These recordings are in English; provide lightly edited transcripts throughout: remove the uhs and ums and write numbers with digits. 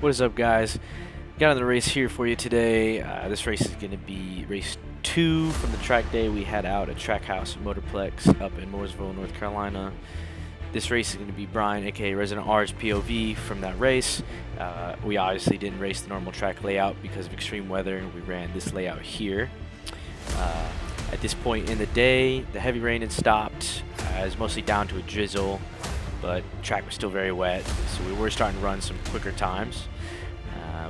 What is up, guys? Got another race here for you today. This race is going to be race 2 from the track day we had out at Trackhouse Motorplex up in Mooresville, North Carolina. This race is going to be Brian, aka ResidentR's POV from that race. We obviously didn't race the normal track layout because of extreme weather, and we ran this layout here. At this point in the day, the heavy rain had stopped. It was mostly down to a drizzle, but the track was still very wet, so we were starting to run some quicker times.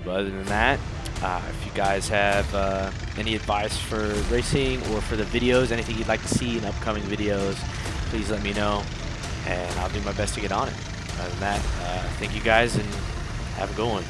But other than that, if you guys have any advice for racing or for the videos, anything you'd like to see in upcoming videos, please let me know, and I'll do my best to get on it. Other than that, thank you guys, and have a good one.